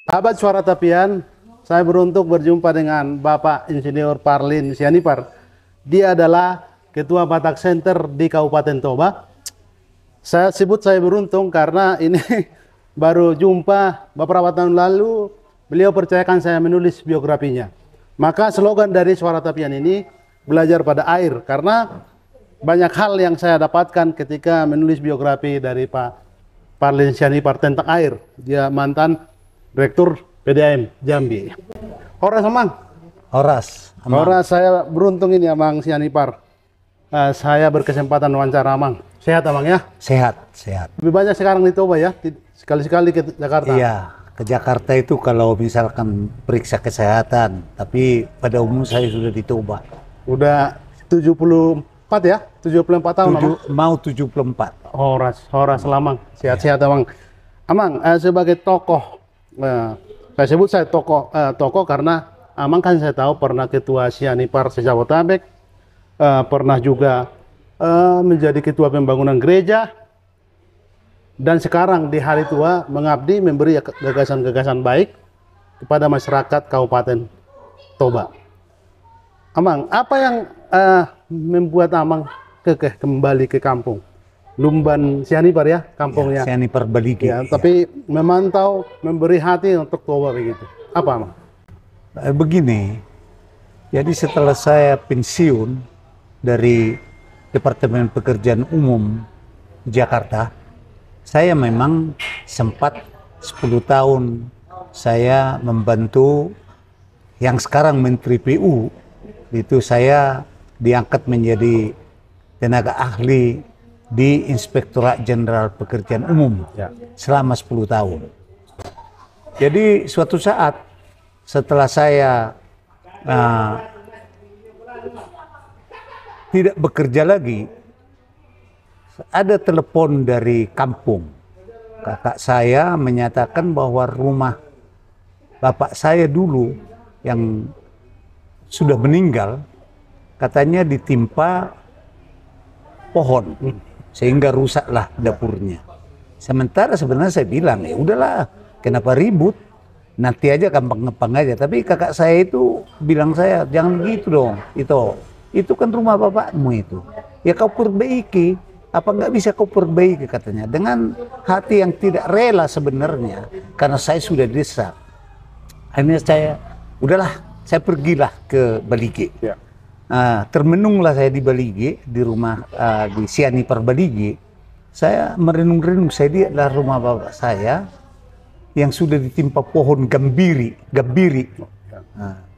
Sahabat Suara Tapian, saya beruntung berjumpa dengan Bapak Insinyur Parlin Sianipar. Dia adalah Ketua Batak Center di Kabupaten Toba. Saya beruntung karena ini baru jumpa beberapa tahun lalu. Beliau percayakan saya menulis biografinya. Maka slogan dari Suara Tapian ini belajar pada air, karena banyak hal yang saya dapatkan ketika menulis biografi dari Pak Parlin Sianipar tentang air. Dia mantan Direktur PDAM Jambi. Horas Amang. Horas. Horas, saya beruntung ini Amang Sianipar. Saya berkesempatan wawancara Amang. Sehat Amang ya? Sehat, sehat. Lebih banyak sekarang di Toba ya? Sekali-sekali ke Jakarta? Iya, ke Jakarta itu kalau misalkan periksa kesehatan. Tapi pada umum saya sudah di Toba. Udah 74 ya? 74 tahun Amang? Mau 74. Horas Lamang. Sehat-sehat Amang. Amang, sebagai tokoh, saya sebut saya tokoh karena Amang kan saya tahu pernah ketua Sianipar Sejabotabek, pernah juga menjadi ketua pembangunan gereja, dan sekarang di hari tua mengabdi memberi gagasan-gagasan baik kepada masyarakat Kabupaten Toba. Amang, apa yang membuat Amang kekeh kembali ke kampung? Lumban Sianipar ya, kampungnya. Ya, Sianipar Baligi. Ya, tapi memantau, memberi hati untuk Toba begitu. Apa, Mang? Begini, jadi setelah saya pensiun dari Departemen Pekerjaan Umum Jakarta, saya memang sempat 10 tahun saya membantu yang sekarang Menteri PU. Itu saya diangkat menjadi tenaga ahli di Inspektorat Jenderal Pekerjaan Umum selama 10 tahun. Jadi suatu saat setelah saya tidak bekerja lagi, ada telepon dari kampung. Kakak saya menyatakan bahwa rumah bapak saya dulu yang sudah meninggal katanya ditimpa pohon, sehingga rusaklah dapurnya. Sementara sebenarnya saya bilang, ya udahlah, kenapa ribut? Nanti aja gampang-gampang aja. Tapi kakak saya itu bilang saya, jangan begitu dong. Itu kan rumah bapakmu itu. Ya kau perbaiki. Apa nggak bisa kau perbaiki katanya. Dengan hati yang tidak rela sebenarnya. Karena saya sudah desak. Akhirnya saya, udahlah, saya pergilah ke Baligi. Ya. Termenunglah saya di Baligi, di rumah di Sianipar Baligi. Saya merenung-renung, saya lihat adalah rumah bapak saya yang sudah ditimpa pohon gambiri.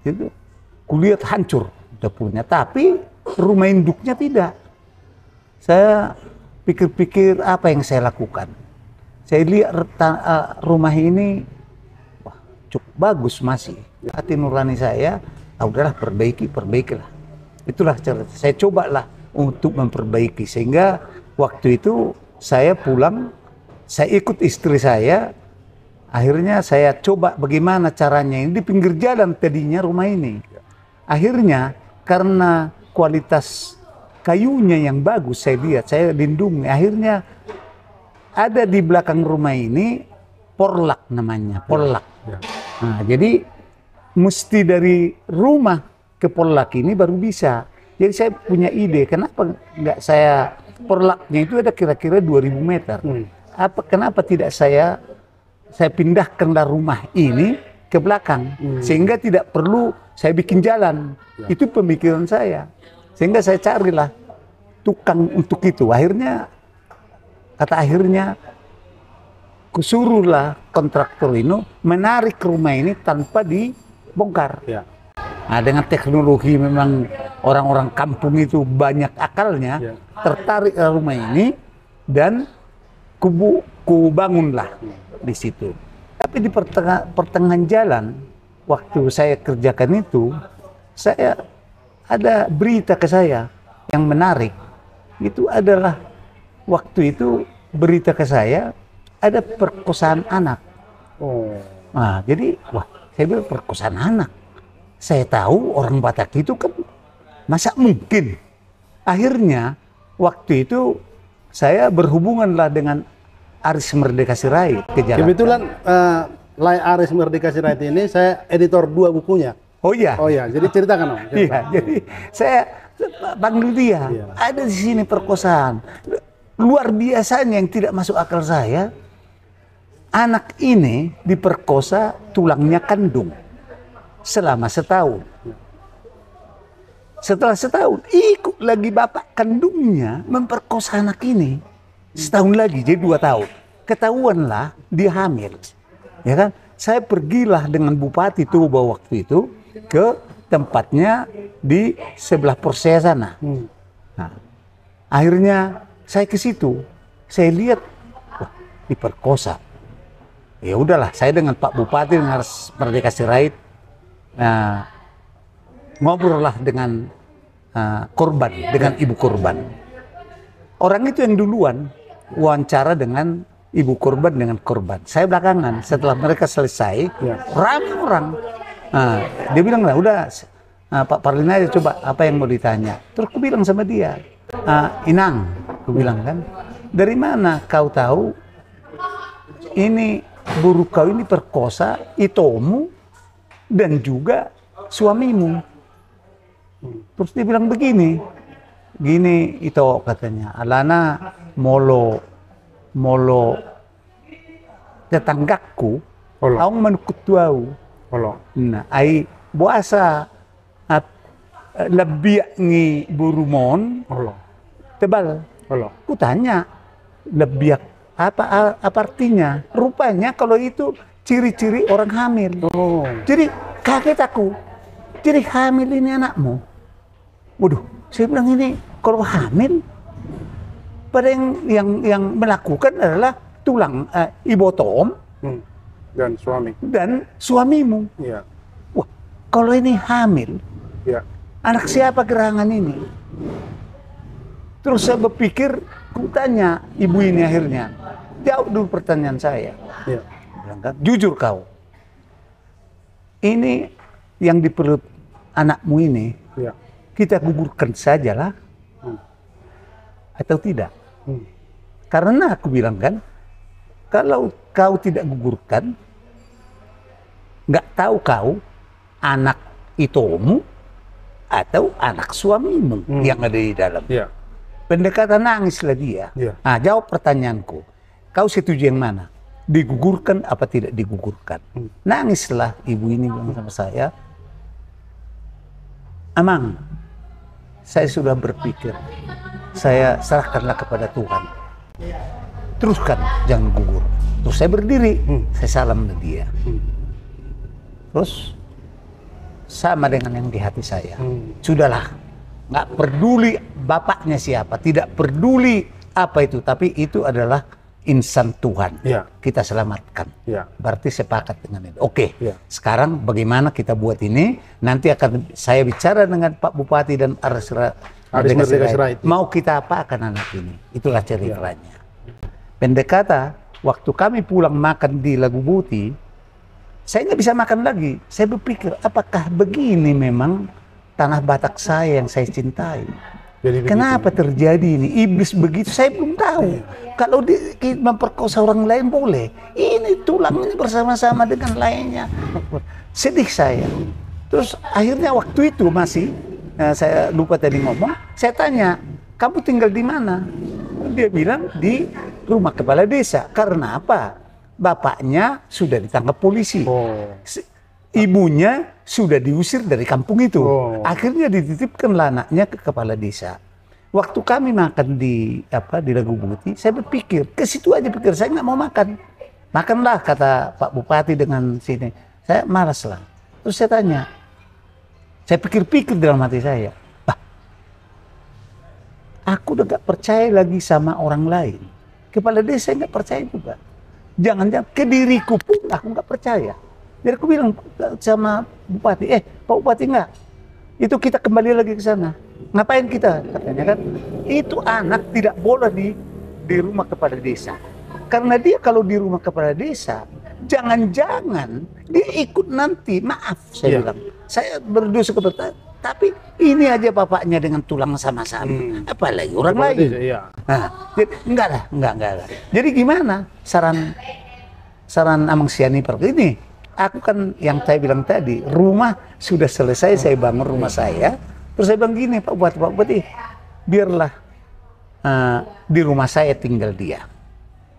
Itu kulihat hancur dapurnya, tapi rumah induknya tidak. Saya pikir-pikir apa yang saya lakukan. Saya lihat rumah ini, wah, cukup bagus masih. Hati nurani saya, udahlah perbaikilah. Itulah cara saya cobalah untuk memperbaiki, sehingga waktu itu saya pulang, saya ikut istri saya, akhirnya saya coba bagaimana caranya. Ini di pinggir jalan tadinya rumah ini. Akhirnya karena kualitas kayunya yang bagus, saya lihat, saya lindungi. Akhirnya ada di belakang rumah ini porlak namanya, porlak. Nah, jadi mesti dari rumah ke porlak ini baru bisa. Jadi saya punya ide, kenapa nggak saya, porlaknya itu ada kira-kira 2000 meter. Kenapa tidak saya pindahkanlah rumah ini ke belakang, sehingga tidak perlu saya bikin jalan. Itu pemikiran saya. Sehingga saya carilah tukang untuk itu. Akhirnya kusuruhlah kontraktor ini menarik rumah ini tanpa dibongkar. Nah, dengan teknologi memang orang-orang kampung itu banyak akalnya, tertarik rumah ini dan kubangunlah di situ. Tapi di pertengahan jalan, waktu saya kerjakan itu, saya ada berita ke saya yang menarik. Itu adalah waktu itu berita ke saya ada perkosaan anak. Nah, jadi wah, saya bilang perkosaan anak. Saya tahu orang Batak itu kan masa mungkin. Akhirnya waktu itu saya berhubunganlah dengan Aris Merdeka Sirait ke Jakarta. Kebetulan Lai Aris Merdeka Sirait ini saya editor 2 bukunya. Oh iya. Oh iya, jadi ceritakan Om. Iya, jadi saya panggil dia. Iya. Ada di sini perkosaan. Luar biasanya yang tidak masuk akal saya. Anak ini diperkosa tulangnya kandung selama setahun. Setelah setahun, ikut lagi bapak kandungnya memperkosa anak ini. Setahun lagi, jadi 2 tahun. Ketahuanlah dia hamil. Ya kan? Saya pergilah dengan Bupati Toba waktu itu ke tempatnya di sebelah Persea sana. Nah, akhirnya saya ke situ. Saya lihat, wah, diperkosa. Ya udahlah, saya dengan Pak Bupati dengan Merdeka Sirait, ngobrol lah dengan korban, dengan ibu korban. Orang itu yang duluan wawancara dengan ibu korban dengan korban. Saya belakangan, setelah mereka selesai, ramai orang. Dia bilang lah, udah Pak Parlin aja coba apa yang mau ditanya. Terus aku bilang sama dia, Inang, aku bilang kan, dari mana kau tahu ini buruh kau ini perkosa itomu dan juga suamimu? Terus dia bilang begini, gini itu katanya, alana molo tetanggaku, ang manukut tuau. Nah, ai buasa lebih ngi burumon tebal. Ku tanya lebih apa artinya? Rupanya kalau itu ciri-ciri orang hamil. Jadi kaget aku. Jadi hamil ini anakmu. Waduh, saya bilang ini kalau hamil, pada yang melakukan adalah tulang ibu tom dan suamimu. Iya. Wah, kalau ini hamil, anak siapa gerangan ini? Terus saya berpikir, ku tanya ibu ini akhirnya, jawab dulu pertanyaan saya. Iya. Jujur kau, ini yang di perut anakmu ini, kita gugurkan sajalah, atau tidak? Karena aku bilang kan, kalau kau tidak gugurkan, nggak tahu kau anak itomu atau anak suamimu yang ada di dalam. Pendekatan nangislah dia. Nah, jawab pertanyaanku. Kau setuju yang mana? Digugurkan apa tidak digugurkan? Nangislah ibu ini bilang sama saya. Amang, saya sudah berpikir. Saya serahkanlah kepada Tuhan. Teruskan, jangan gugur. Terus saya berdiri, saya salam ke dia. Terus sama dengan yang di hati saya. Sudahlah, nggak peduli bapaknya siapa, tidak peduli apa itu, tapi itu adalah insan Tuhan. Kita selamatkan. Berarti sepakat dengan itu. Oke, sekarang bagaimana kita buat ini? Nanti akan saya bicara dengan Pak Bupati dan Aris Merdeka Sirait. Mau kita apakan anak ini? Itulah ceritanya. Pendekatan, waktu kami pulang makan di Lagu Buti, saya nggak bisa makan lagi. Saya berpikir, apakah begini memang tanah Batak saya yang saya cintai? Kenapa terjadi ini? Iblis begitu, saya belum tahu. Kalau memperkosa orang lain boleh. Ini tulangnya bersama-sama dengan lainnya. Sedih saya. Terus akhirnya waktu itu masih, saya lupa tadi ngomong, saya tanya, kamu tinggal di mana? Dia bilang di rumah kepala desa. Karena apa? Bapaknya sudah ditangkap polisi. Ibunya sudah diusir dari kampung itu. Akhirnya dititipkanlah anaknya ke kepala desa. Waktu kami makan di Lagu Buti, saya berpikir ke situ aja pikir saya nggak mau makan. Makanlah kata Pak Bupati dengan sini. Saya malas lah. Terus saya tanya. Saya pikir-pikir dalam hati saya. Aku udah gak percaya lagi sama orang lain. Kepala desa nggak percaya juga. Jangan-jangan ke diriku pun aku nggak percaya. Jadi aku bilang sama Bupati, Pak Bupati enggak, itu kita kembali lagi ke sana. Ngapain kita? Katanya kan, itu anak tidak boleh di rumah kepala desa. Karena dia kalau di rumah kepala desa, jangan-jangan dia ikut nanti, maaf saya bilang. Saya berdosa kepada, tapi ini aja bapaknya dengan tulang sama-sama. Apalagi orang lain. Nah, jadi enggak lah. Jadi gimana saran saran Amang Sianipar ini, aku kan yang saya bilang tadi, rumah sudah selesai, saya bangun rumah saya, terus saya bilang gini, Pak Bupati, biarlah di rumah saya tinggal dia.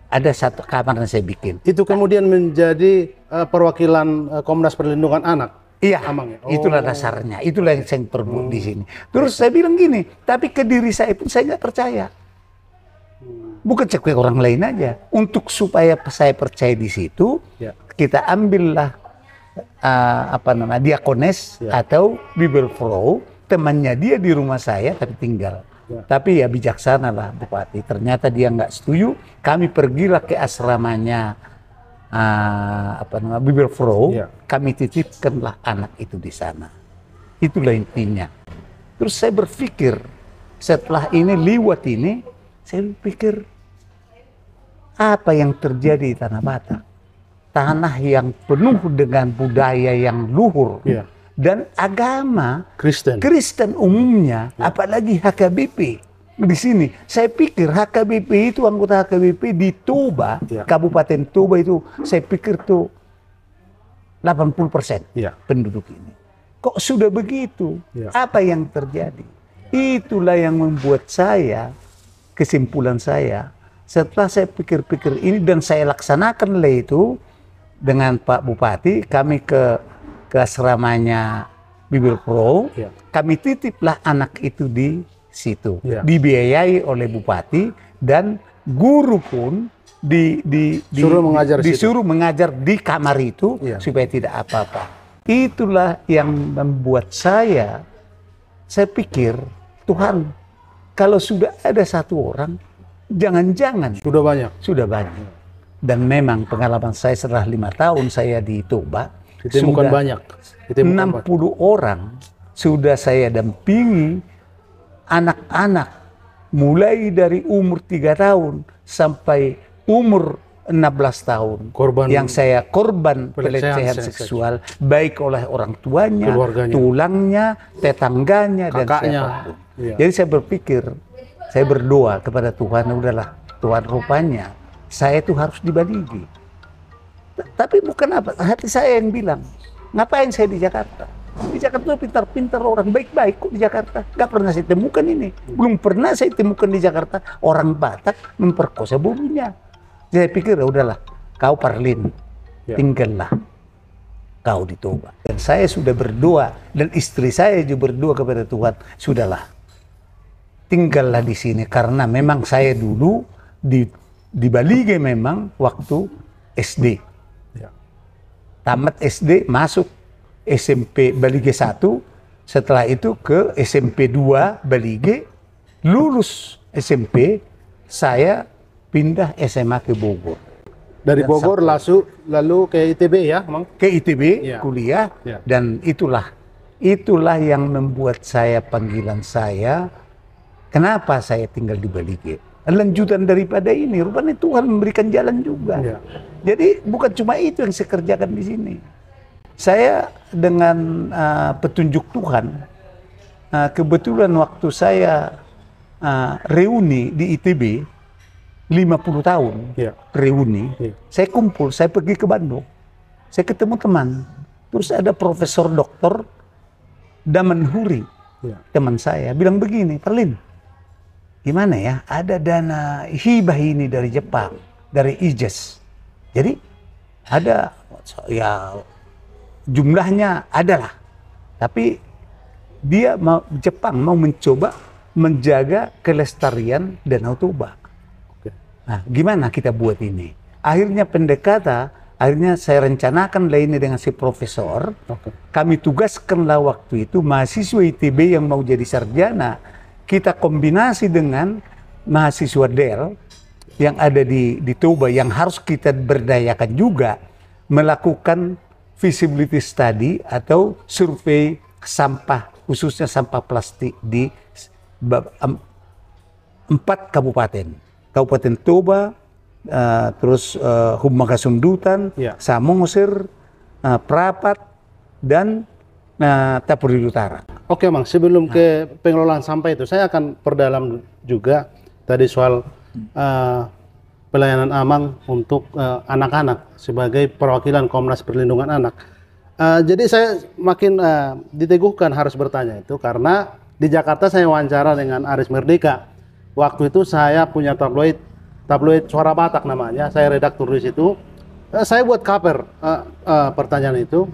Ada satu kamar yang saya bikin. Itu kemudian menjadi perwakilan Komnas Perlindungan Anak. Iya, Amang ya? itulah dasarnya, itulah yang saya perbuat di sini. Terus saya bilang gini, tapi ke diri saya pun saya nggak percaya. Bukan cek ke orang lain aja. Untuk supaya saya percaya di situ, Ya. kita ambillah diakones atau Bible Pro, temannya dia di rumah saya tapi tinggal. Tapi ya bijaksana lah Bupati. Ternyata dia nggak setuju. Kami pergilah ke asramanya Bible Pro. Kami titipkanlah anak itu di sana. Itulah intinya. Terus saya berpikir setelah ini liwat ini, saya pikir apa yang terjadi di Tanah Batak? Tanah yang penuh dengan budaya yang luhur dan agama Kristen umumnya, apalagi HKBP di sini. Saya pikir HKBP itu, anggota HKBP di Toba, Kabupaten Toba itu, saya pikir tuh 80% penduduk ini. Kok sudah begitu? Apa yang terjadi? Itulah yang membuat saya, kesimpulan saya, setelah saya pikir-pikir ini dan saya laksanakan itu dengan Pak Bupati, kami ke asramanya Bible Pro, kami titiplah anak itu di situ, dibiayai oleh Bupati dan guru pun disuruh mengajar di kamar itu supaya tidak apa-apa. Itulah yang membuat saya pikir, Tuhan, kalau sudah ada satu orang, jangan-jangan sudah banyak. Dan memang pengalaman saya setelah 5 tahun saya di Toba, ditemukan banyak. 60 orang sudah saya dampingi, anak-anak mulai dari umur 3 tahun sampai umur 16 tahun. Yang saya korban pelecehan seksual, baik oleh orang tuanya, tulangnya, tetangganya, dan siapapun. Jadi saya berpikir, saya berdoa kepada Tuhan, udahlah Tuhan, rupanya saya itu harus dibaligi. Tapi bukan apa, hati saya yang bilang, ngapain saya di Jakarta? Di Jakarta pintar-pintar orang baik-baik kok di Jakarta. Gak pernah saya temukan ini. Belum pernah saya temukan di Jakarta orang Batak memperkosa burunya. Saya pikir, ya udahlah, kau Parlin, tinggallah kau di Toba. Dan saya sudah berdoa, dan istri saya juga berdoa kepada Tuhan, sudahlah, tinggallah di sini. Karena memang saya dulu di Balige memang waktu SD. Tamat SD, masuk SMP Balige 1, setelah itu ke SMP 2 Balige, lulus SMP, saya pindah SMA ke Bogor. Dari Bogor lalu ke ITB ya, Mang? Ke ITB, kuliah, dan itulah yang membuat saya, panggilan saya, kenapa saya tinggal di Balige. Lanjutan daripada ini, rupanya Tuhan memberikan jalan juga. Jadi bukan cuma itu yang saya kerjakan di sini. Saya dengan petunjuk Tuhan, kebetulan waktu saya reuni di ITB, 50 tahun reuni, saya kumpul, saya pergi ke Bandung. Saya ketemu teman, terus ada Profesor Doktor Damanhuri, teman saya, bilang begini, Parlin, gimana ya, ada dana hibah ini dari Jepang, dari IJES. Jadi ada, ya jumlahnya adalah, tapi dia Jepang mau mencoba menjaga kelestarian Danau Toba. Nah, gimana kita buat ini? Akhirnya akhirnya saya rencanakan ini dengan si profesor. Kami tugaskanlah waktu itu mahasiswa ITB yang mau jadi sarjana. Kita kombinasi dengan mahasiswa DEL yang ada di Toba, yang harus kita berdayakan juga, melakukan feasibility study atau survei sampah, khususnya sampah plastik di 4 kabupaten. Kabupaten Toba, terus Humagasundutan, Samosir, Prapat, dan Tapuri Utara. Oke, Mang, sebelum ke pengelolaan sampah itu, saya akan perdalam juga tadi soal pelayanan Amang untuk anak-anak sebagai perwakilan Komnas Perlindungan Anak. Jadi saya makin diteguhkan harus bertanya itu karena di Jakarta saya wawancara dengan Aris Merdeka. Waktu itu saya punya tabloid Suara Batak namanya, saya redaktur di situ. Saya buat cover pertanyaan itu.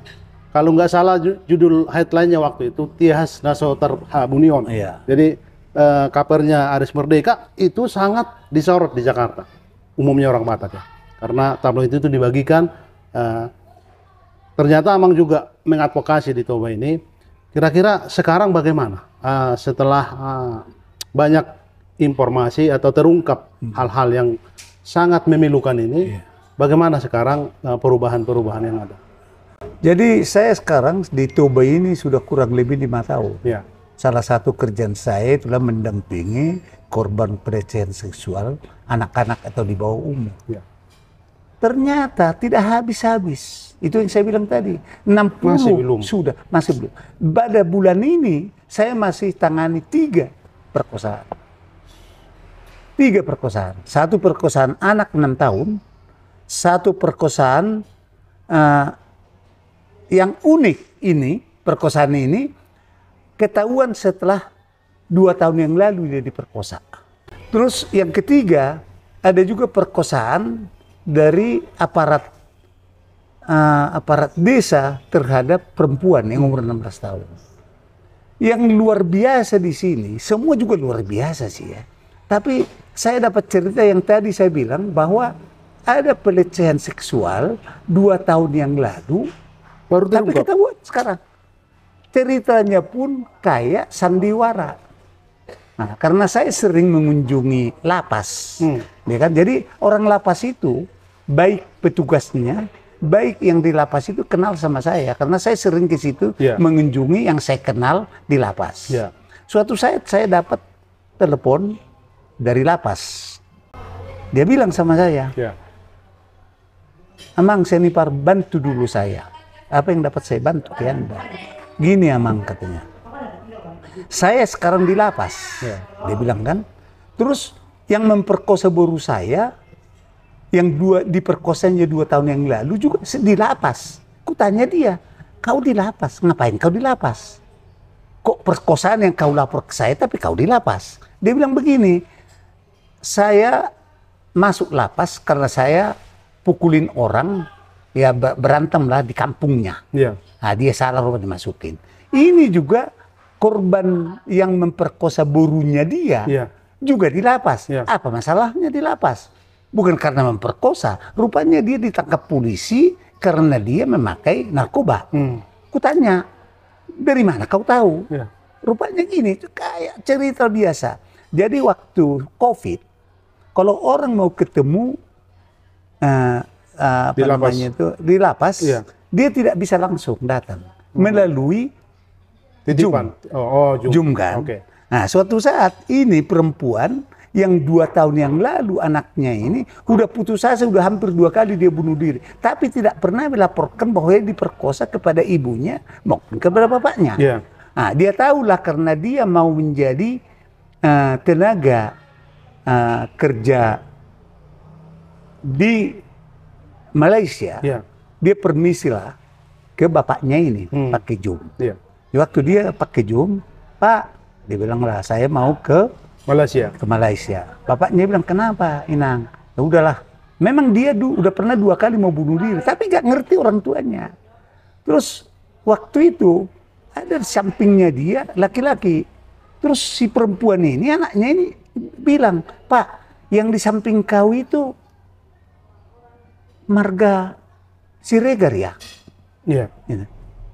Kalau nggak salah judul headline-nya waktu itu Tias Nasoter Habunion. Iya. Jadi covernya Aris Merdeka itu sangat disorot di Jakarta, umumnya orang Batak ya. Karena tabloid itu dibagikan. Ternyata Amang juga mengadvokasi di Toba ini. Kira-kira sekarang bagaimana? Setelah banyak informasi atau terungkap hal-hal yang sangat memilukan ini, bagaimana sekarang perubahan-perubahan yang ada? Jadi saya sekarang di Toba ini sudah kurang lebih 5 tahun. Ya. Salah satu kerjaan saya itulah mendampingi korban pelecehan seksual anak-anak atau di bawah umur. Ya. Ternyata tidak habis-habis. Itu yang saya bilang tadi. 60 Masih belum. sudah, masih belum. Pada bulan ini saya masih tangani 3 perkosaan. 3 perkosaan. 1 perkosaan anak 6 tahun, 1 perkosaan yang unik ini, perkosaan ini ketahuan setelah 2 tahun yang lalu dia diperkosa. Terus yang ketiga ada juga perkosaan dari aparat desa terhadap perempuan yang umur 16 tahun. Yang luar biasa di sini, semua juga luar biasa sih ya. Tapi saya dapat cerita yang tadi saya bilang bahwa ada pelecehan seksual 2 tahun yang lalu. Baru Tapi terungkap. kita buat sekarang. Ceritanya pun kayak sandiwara. Nah, karena saya sering mengunjungi lapas. Ya kan? Jadi orang lapas itu, baik petugasnya, baik yang di lapas itu kenal sama saya. Karena saya sering ke situ mengunjungi yang saya kenal di lapas. Ya. Suatu saat saya dapat telepon dari lapas. Dia bilang sama saya, Ya. Amang Senipar, bantu dulu saya. Apa yang dapat saya bantu ke Anda? Gini Amang katanya. Saya sekarang di lapas. Ya. Dia bilang kan. Terus yang memperkosa boru saya, yang diperkosanya 2 tahun yang lalu juga di lapas. Ku tanya dia, kau di lapas, ngapain kau di lapas? Kok perkosaan yang kau lapor ke saya tapi kau di lapas? Dia bilang begini, saya masuk lapas karena saya pukulin orang, ya berantem lah di kampungnya. Ya. Nah, dia salah rumah dimasukin. Ini juga korban yang memperkosa borunya dia juga di lapas. Apa masalahnya di lapas? Bukan karena memperkosa, rupanya dia ditangkap polisi karena dia memakai narkoba. Kutanya, dari mana kau tahu? Rupanya gini, kayak cerita biasa. Jadi waktu COVID, kalau orang mau ketemu di lapas, dia tidak bisa langsung datang melalui Titipan. Zoom kan. Oke. Nah, suatu saat ini perempuan yang 2 tahun yang lalu anaknya ini udah putus asa, udah hampir 2 kali dia bunuh diri, tapi tidak pernah melaporkan bahwa dia diperkosa kepada ibunya maupun kepada bapaknya. Nah, dia tahulah karena dia mau menjadi tenaga kerja di Malaysia. Dia permisilah ke bapaknya ini pakai Zoom. Waktu dia pakai Zoom, Pak, dia bilang lah saya mau ke Malaysia. Bapaknya bilang, kenapa Inang? Ya udahlah. Memang dia udah pernah 2 kali mau bunuh diri, tapi gak ngerti orang tuanya. Terus waktu itu ada di sampingnya dia laki-laki. Terus si perempuan ini, anaknya ini bilang, Pak, yang di samping kau itu marga Siregar ya? Iya.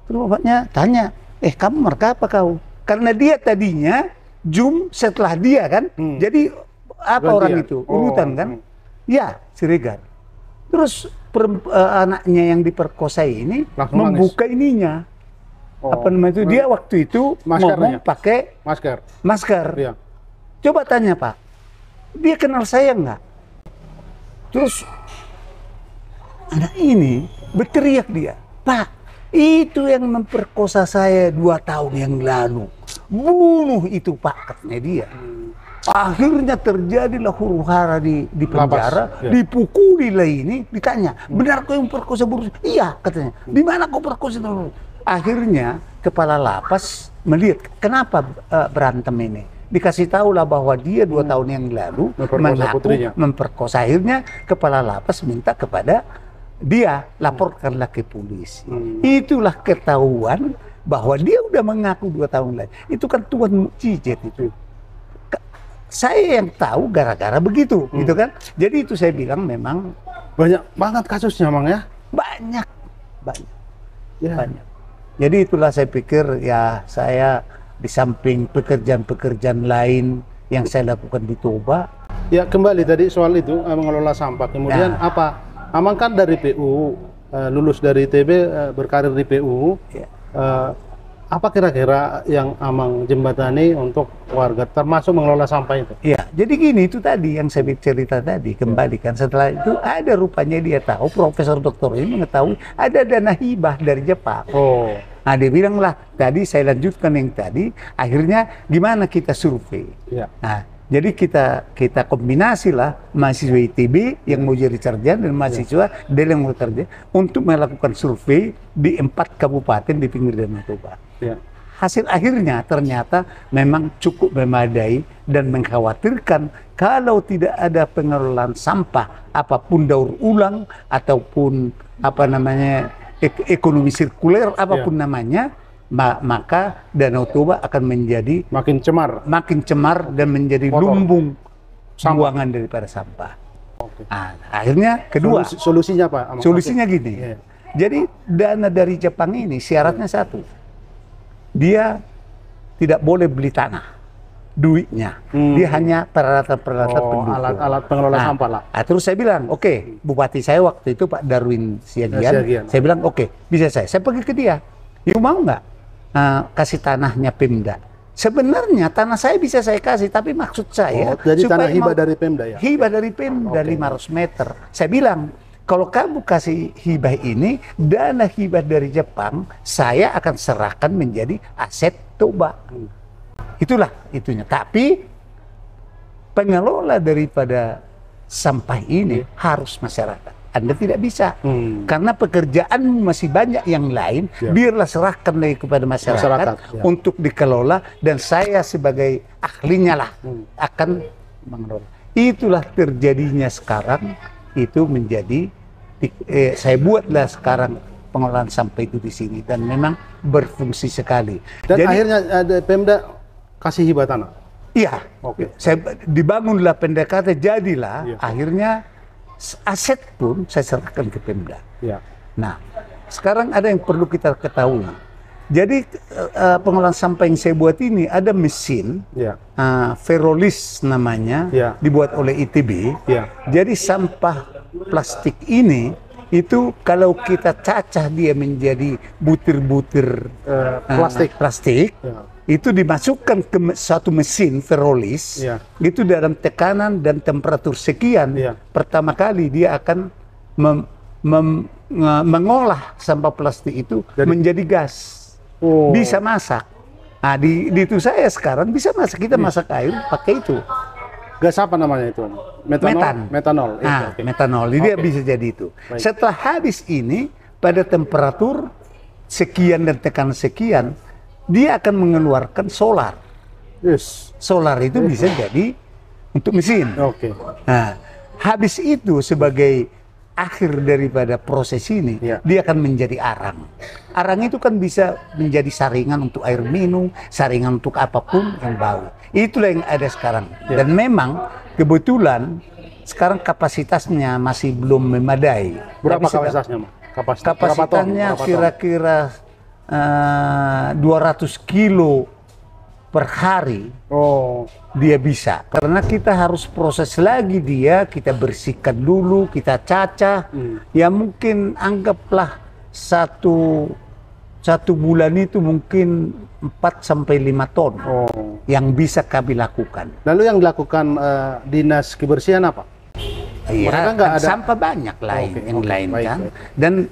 Terus bapaknya tanya, kamu marga apa kau? Karena dia tadinya Zoom setelah dia kan, jadi apa orang itu urutan kan? Ya, Siregar. Terus anaknya yang diperkosa ini langsung membuka ininya, apa namanya itu? Dia waktu itu ngomong pakai masker. Coba tanya Pak, dia kenal saya nggak? Terus anak ini berteriak dia, Pak, itu yang memperkosa saya 2 tahun yang lalu. Bunuh itu Pak, katanya dia. Akhirnya terjadilah huru-hara di penjara, ya. dipukuli lah ini, ditanya, benar kau yang perkosa Bu Rusmi? Iya katanya. Di mana kau perkosa Bu Rusmi? Akhirnya kepala lapas melihat kenapa berantem ini. Dikasih tahu lah bahwa dia 2 tahun yang lalu mengaku memperkosa. Akhirnya kepala lapas minta kepada dia laporkanlah ke polisi. Itulah ketahuan bahwa dia udah mengaku 2 tahun lalu. Itu kan Tuan mukjizat itu. Saya yang tahu gara-gara begitu, gitu kan? Jadi itu saya bilang memang banyak banget kasusnya, Mang ya. Banyak. Ya. Banyak. Jadi itulah saya pikir ya saya di samping pekerjaan-pekerjaan lain yang saya lakukan di Toba. Ya kembali tadi soal itu mengelola sampah. Kemudian apa? Amang kan dari PU, lulus dari ITB, berkarir di PU. Ya. Apa kira-kira yang Amang jembatani untuk warga termasuk mengelola sampah itu? Iya, jadi gini itu tadi yang saya cerita tadi kembali kan setelah itu ada rupanya dia tahu Profesor Doktor ini mengetahui ada dana hibah dari Jepang. Oh. Nah dia bilang lah tadi saya lanjutkan yang tadi akhirnya gimana kita survei. Ya. Nah jadi kita kombinasi lah mahasiswa ITB yang mau jadi sarjana dan mahasiswa dari yang mau kerja untuk melakukan survei di 4 kabupaten di pinggir Danau Toba. Ya. Hasil akhirnya ternyata memang cukup memadai dan mengkhawatirkan kalau tidak ada pengelolaan sampah apapun daur ulang ataupun apa namanya ekonomi sirkuler apapun namanya, maka Danau Toba akan menjadi makin cemar dan menjadi lumbung buangan daripada sampah. Oke. Nah, akhirnya kedua solusinya apa? solusinya gini. Yeah. Jadi dana dari Jepang ini syaratnya satu, dia tidak boleh beli tanah, duitnya, dia hanya peralatan-peralatan pendukung, alat-alat pengelola sampah lah. Nah, terus saya bilang, oke, bupati saya waktu itu Pak Darwin Siagian. Saya bilang, oke, bisa saya pergi ke dia, you mau nggak kasih tanahnya Pemda? Sebenarnya tanah saya bisa saya kasih, tapi maksud saya jadi tanah hibah dari Pemda ya? Hibah dari Pemda 500 meter. Saya bilang, kalau kamu kasih hibah ini, dana hibah dari Jepang, saya akan serahkan menjadi aset Toba. Itulah itunya. Tapi pengelola daripada sampah ini harus masyarakat. Anda tidak bisa. Karena pekerjaan masih banyak yang lain, biarlah serahkan lagi kepada masyarakat untuk dikelola, dan saya sebagai ahlinya lah akan mengelola. Itulah terjadinya sekarang. Itu menjadi saya buatlah sekarang pengelolaan sampah itu di sini dan memang berfungsi sekali. Dan jadi, akhirnya ada Pemda kasih hibah tanah. Iya. Oke. Saya dibangunlah pendekatan, jadilah akhirnya aset pun saya serahkan ke Pemda. Ya. Nah, sekarang ada yang perlu kita ketahui. Jadi pengolahan sampah yang saya buat ini ada mesin, Verolis namanya, dibuat oleh ITB. Jadi sampah plastik ini itu kalau kita cacah dia menjadi butir-butir plastik, itu dimasukkan ke satu mesin Verolis, itu dalam tekanan dan temperatur sekian. Pertama kali dia akan mengolah sampah plastik itu menjadi gas. Bisa masak. Nah, di itu saya sekarang bisa masak. Kita masak air pakai itu. Gas apa namanya itu? Metanol. Nah, metanol. Dia bisa jadi itu. Baik. Setelah habis ini, pada temperatur sekian dan tekanan sekian, dia akan mengeluarkan solar. Solar itu bisa jadi untuk mesin. Nah, habis itu sebagai akhir daripada proses ini, dia akan menjadi arang. Arang itu kan bisa menjadi saringan untuk air minum, saringan untuk apapun yang bau. Itulah yang ada sekarang. Dan memang kebetulan sekarang kapasitasnya masih belum memadai. Berapa kapasitasnya? Kapasitasnya kira-kira 200 kilo per hari. Dia bisa, karena kita harus proses lagi dia, kita bersihkan dulu, kita cacah. Ya mungkin anggaplah satu bulan itu mungkin 4-5 ton yang bisa kami lakukan. Lalu yang dilakukan dinas kebersihan apa? Iya, kan ada sampah banyak lain kan. Dan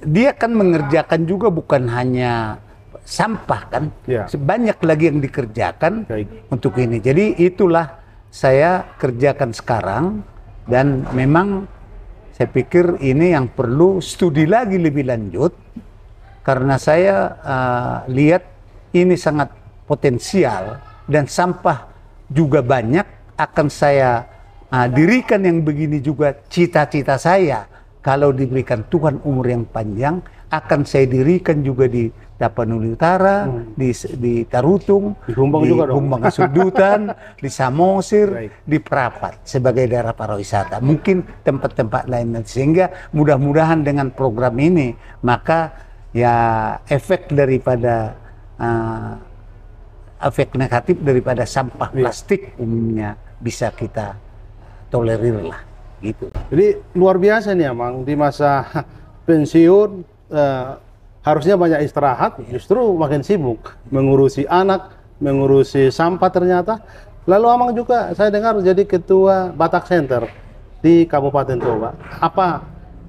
dia kan mengerjakan juga bukan hanya sampah kan, Ya. banyak lagi yang dikerjakan Baik. untuk ini. Jadi itulah saya kerjakan sekarang, dan memang saya pikir ini yang perlu studi lagi lebih lanjut, karena saya lihat ini sangat potensial dan sampah juga banyak. Akan saya dirikan yang begini juga cita-cita saya. Kalau diberikan Tuhan umur yang panjang, akan saya dirikan juga di Tapanuli Utara, di Tarutung, Di Humbang juga dong. Humbang Kasudutan, di Samosir, Baik. di Prapat sebagai daerah pariwisata. Mungkin tempat-tempat lain, sehingga mudah-mudahan dengan program ini maka ya efek daripada efek negatif daripada sampah plastik umumnya bisa kita tolerir lah, gitu. Jadi luar biasa nih Amang, di masa pensiun harusnya banyak istirahat, justru makin sibuk mengurusi anak, mengurusi sampah ternyata. Lalu Amang juga saya dengar jadi ketua Batak Center di Kabupaten Toba. Apa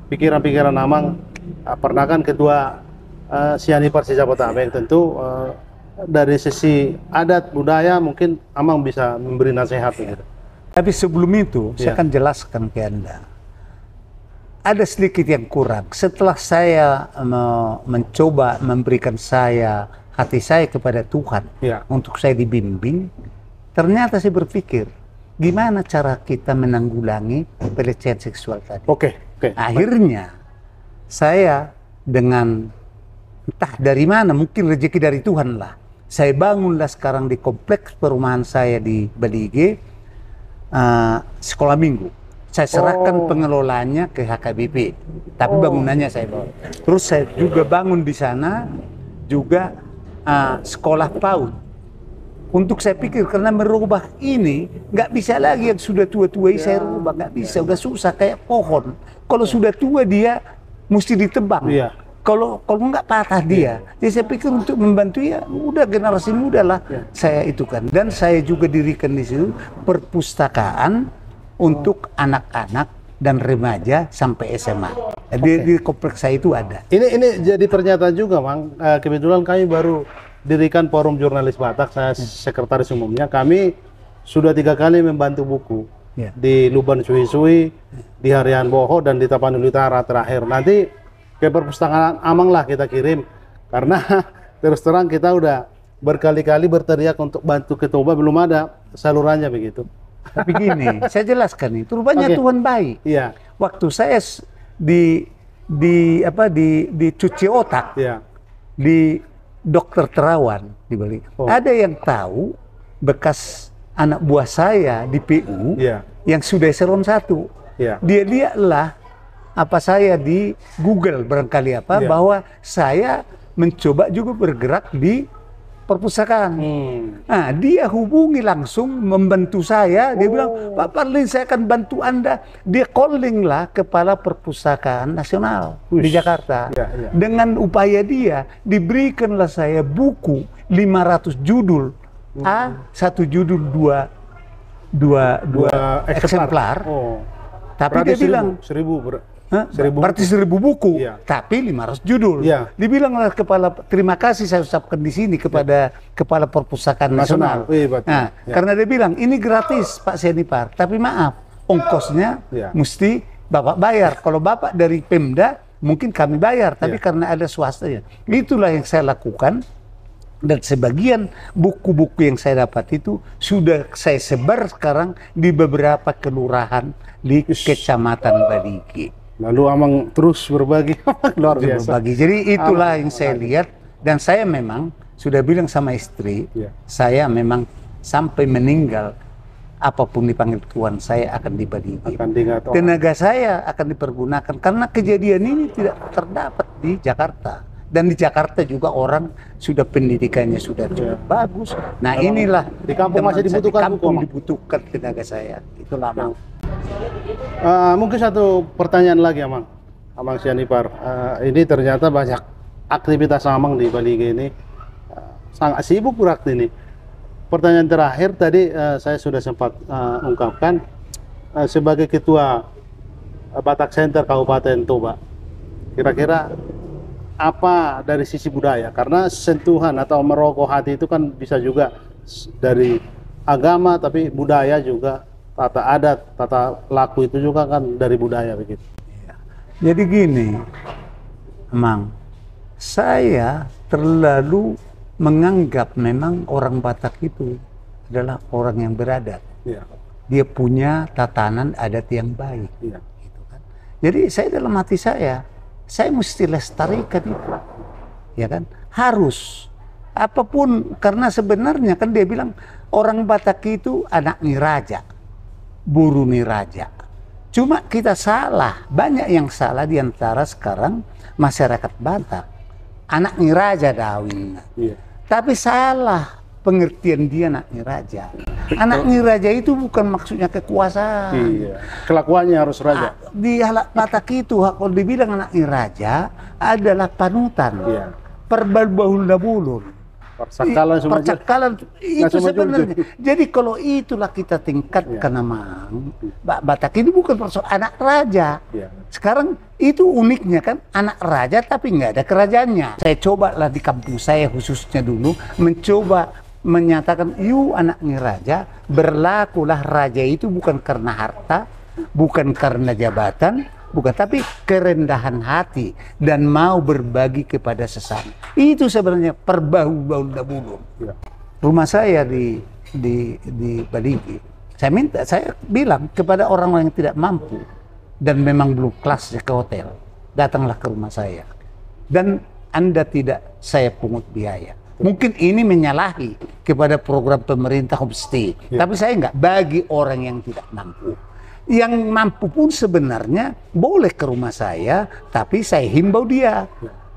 pikiran-pikiran Amang? Pernah kan ketua Siani Parsi Jabodetabek, tentu dari sisi adat budaya mungkin Amang bisa memberi nasihat gitu. Tapi sebelum itu, saya Ya. akan jelaskan ke Anda. Ada sedikit yang kurang. Setelah saya mencoba memberikan hati saya kepada Tuhan, Ya. untuk saya dibimbing, ternyata saya berpikir, gimana cara kita menanggulangi pelecehan seksual tadi. Oke. Akhirnya, saya dengan entah dari mana, mungkin rezeki dari Tuhan lah, saya bangunlah sekarang di kompleks perumahan saya di Balige, sekolah minggu. Saya serahkan pengelolanya ke HKBP, tapi bangunannya saya bawa. Terus saya juga bangun di sana juga sekolah PAUD. Untuk saya pikir, karena merubah ini nggak bisa lagi yang sudah tua-tua ini saya rubah, nggak bisa, udah susah kayak pohon. Kalau sudah tua dia mesti ditebang. Iya. Kalau nggak patah dia. Jadi saya pikir untuk membantu ya udah generasi muda lah saya itu kan. Dan saya juga dirikan di situ perpustakaan untuk anak-anak dan remaja sampai SMA. Di kompleks saya itu ada. Ini jadi pernyataan juga, Mang. Kebetulan kami baru dirikan Forum Jurnalis Batak, saya sekretaris umumnya. Kami sudah 3 kali membantu buku di Luban Suwi-Suwi, di Harian Boho, dan di Tapanuli Utara terakhir. Nanti ke perpustakaan Amang lah kita kirim, karena terus terang kita udah berkali-kali berteriak untuk bantu ke Toba, belum ada salurannya begitu. Tapi gini, saya jelaskan itu rupanya Oke. Tuhan baik. Iya, Waktu saya dicuci otak iya. di Dokter Terawan di Bali. Ada yang tahu bekas anak buah saya di PU yang sudah eselon 1. Iya. Dia lihatlah apa saya di Google barangkali bahwa saya mencoba juga bergerak di perpustakaan. Nah, dia hubungi langsung membantu saya. Dia bilang, Pak Parlin, saya akan bantu Anda. Dia calling lah Kepala Perpustakaan Nasional di Jakarta. Dengan upaya dia, diberikanlah saya buku 500 judul. Satu judul dua eksemplar. Tapi Berarti dia bilang, 1000 berarti 1000 buku, tapi 500 judul. Dibilanglah terima kasih saya ucapkan di sini kepada Kepala Perpustakaan Nasional. Nah, karena dia bilang ini gratis Pak Sianipar, tapi maaf ongkosnya mesti Bapak bayar. Kalau Bapak dari Pemda mungkin kami bayar, tapi karena ada swastanya. Itulah yang saya lakukan. Dan sebagian buku-buku yang saya dapat itu sudah saya sebar sekarang di beberapa kelurahan di Kecamatan Baligi. Lalu Amang terus berbagi, luar biasa. Berbagi. Jadi itulah yang saya lihat, dan saya memang sudah bilang sama istri, saya memang sampai meninggal apapun dipanggil Tuhan saya akan dibagi. Tenaga saya akan dipergunakan karena kejadian ini tidak terdapat di Jakarta. Dan di Jakarta juga orang sudah pendidikannya sudah cukup bagus. Nah inilah di kampung masih dibutuhkan, di kampung dibutuhkan tenaga saya. Itulah Mang. Mungkin satu pertanyaan lagi Amang Sianipar. Ini ternyata banyak aktivitas Amang di Bali ini, sangat sibuk berarti ini. Pertanyaan terakhir tadi saya sudah sempat ungkapkan sebagai ketua Batak Center Kabupaten Toba. Kira-kira apa dari sisi budaya? Karena sentuhan atau merogoh hati itu kan bisa juga dari agama, tapi budaya juga, tata adat, tata laku itu juga kan dari budaya begitu. Jadi gini, Mang, saya terlalu menganggap memang orang Batak itu adalah orang yang beradat. Iya. Dia punya tatanan adat yang baik. Iya. Gitu kan. Jadi saya dalam hati saya mesti lestarikan itu. Ya kan? Harus. Apapun, karena sebenarnya kan dia bilang orang Batak itu anak niraja, buru niraja. Cuma kita salah, banyak yang salah di antara sekarang masyarakat Batak. Anak niraja dawin. Iya. Tapi salah pengertian dia anak niraja. Anak niraja itu bukan maksudnya kekuasaan. Iya. Kelakuannya harus raja. Di Batak itu kalau dibilang anak niraja adalah panutan. Iya. Perbahul-bahul. Persakalan semua. Percakalan itu semua sebenarnya. juga. Jadi kalau itulah kita tingkatkan nama Batak ini bukan persoalan anak raja. Iya. Sekarang itu uniknya kan anak raja tapi nggak ada kerajaannya. Saya cobalah di kampung saya khususnya dulu mencoba menyatakan, "Yu anaknya raja, berlakulah raja itu bukan karena harta, bukan karena jabatan, bukan, tapi kerendahan hati dan mau berbagi kepada sesama." Itu sebenarnya perbahul-bahul. Iya. Rumah saya di Baligi. Saya bilang kepada orang-orang yang tidak mampu dan memang belum kelasnya ke hotel, datanglah ke rumah saya. Dan Anda tidak saya pungut biaya. Mungkin ini menyalahi kepada program pemerintah homestay, tapi saya enggak, bagi orang yang tidak mampu. Yang mampu pun sebenarnya boleh ke rumah saya, tapi saya himbau dia.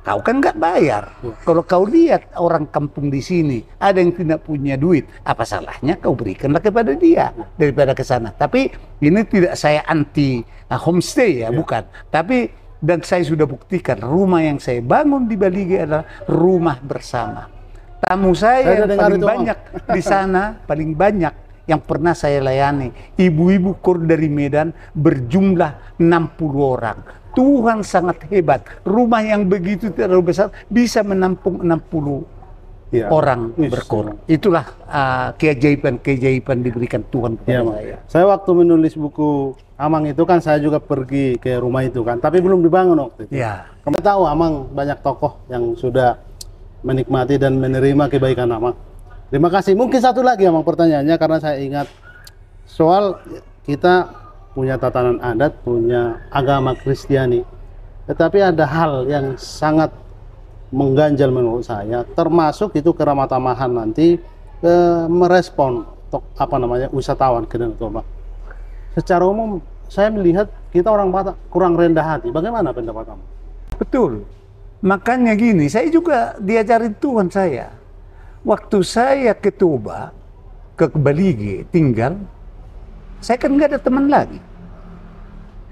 Kau kan nggak bayar. Kalau kau lihat orang kampung di sini ada yang tidak punya duit, apa salahnya kau berikanlah kepada dia daripada ke sana. Tapi ini tidak saya anti homestay ya, bukan. Tapi dan saya sudah buktikan rumah yang saya bangun di Baligi adalah rumah bersama. Tamu saya yang paling banyak di sana, paling banyak yang pernah saya layani, ibu-ibu kur dari Medan berjumlah 60 orang. Tuhan sangat hebat. Rumah yang begitu terlalu besar bisa menampung 60 orang berkur. Itulah keajaiban-keajaiban diberikan Tuhan kepada saya. Saya waktu menulis buku Amang itu kan saya juga pergi ke rumah itu kan, tapi belum dibangun waktu itu. Ya. Kamu tahu Amang banyak tokoh yang sudah menikmati dan menerima kebaikan Amang. Terima kasih. Mungkin satu lagi Amang pertanyaannya, karena saya ingat soal kita punya tatanan adat, punya agama Kristiani, tetapi ada hal yang sangat mengganjal menurut saya, termasuk itu keramah tamahan nanti merespon wisatawan ke Danau Toba. Secara umum saya melihat kita orang Batak kurang rendah hati. Bagaimana pendapat kamu? Betul. Makanya gini, saya juga diajarin Tuhan saya. Waktu saya ke Toba, ke Baligi tinggal, saya kan nggak ada teman lagi.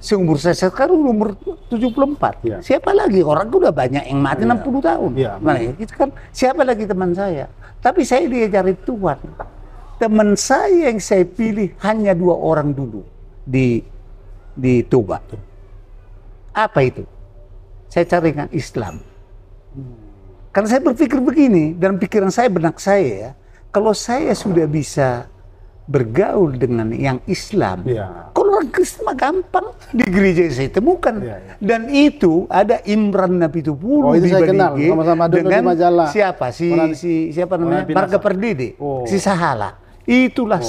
Seumur saya sekarang umur 74. Ya. Siapa lagi? Orang udah banyak yang mati 60 tahun. Ya. Nah, itu kan siapa lagi teman saya? Tapi saya diajarin Tuhan. Teman saya yang saya pilih hanya 2 orang dulu di Toba. Apa itu? Saya carikan Islam. Karena saya berpikir begini, dan pikiran saya, benak saya ya, kalau saya sudah bisa bergaul dengan yang Islam, kalau orang Kristen mah gampang di gereja saya temukan. Dan itu ada Imran Napitupulu di Baligi dengan siapa siapa namanya, Marga Perdide, si Sahala. Itulah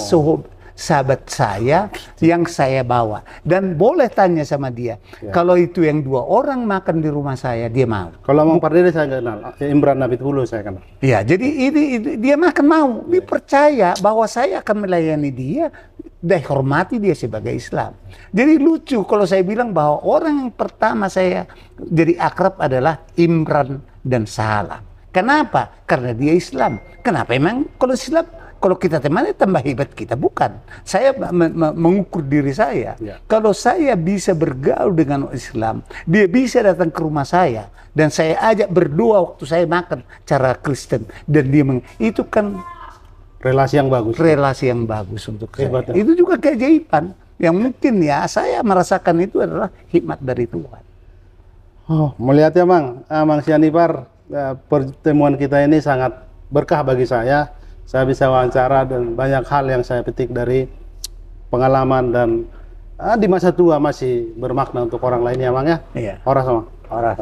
sahabat saya yang saya bawa, dan boleh tanya sama dia. Kalau itu yang 2 orang makan di rumah saya, dia mau. Kalau Mang Pardede saya nggak kenal, Imran Napitupulu saya kenal. Ya, jadi ini dia makan mau. Dia percaya bahwa saya akan melayani dia dan hormati dia sebagai Islam. Jadi lucu kalau saya bilang bahwa orang yang pertama saya jadi akrab adalah Imran dan Sahala. Kenapa? Karena dia Islam. Kenapa emang kalau Islam? Kalau kita temannya tambah hebat kita, bukan. Saya mengukur diri saya. Kalau saya bisa bergaul dengan Islam, dia bisa datang ke rumah saya dan saya ajak berdoa waktu saya makan cara Kristen, dan dia itu kan relasi yang bagus. Relasi yang bagus untuk hebat, saya. Itu juga keajaiban yang mungkin ya saya merasakan itu adalah hikmat dari Tuhan. Oh, melihatnya Mang, Mang Sianipar, pertemuan kita ini sangat berkah bagi saya. Saya bisa wawancara dan banyak hal yang saya petik dari pengalaman dan di masa tua masih bermakna untuk orang lainnya, Mang ya. Iya. Orang sama. Orang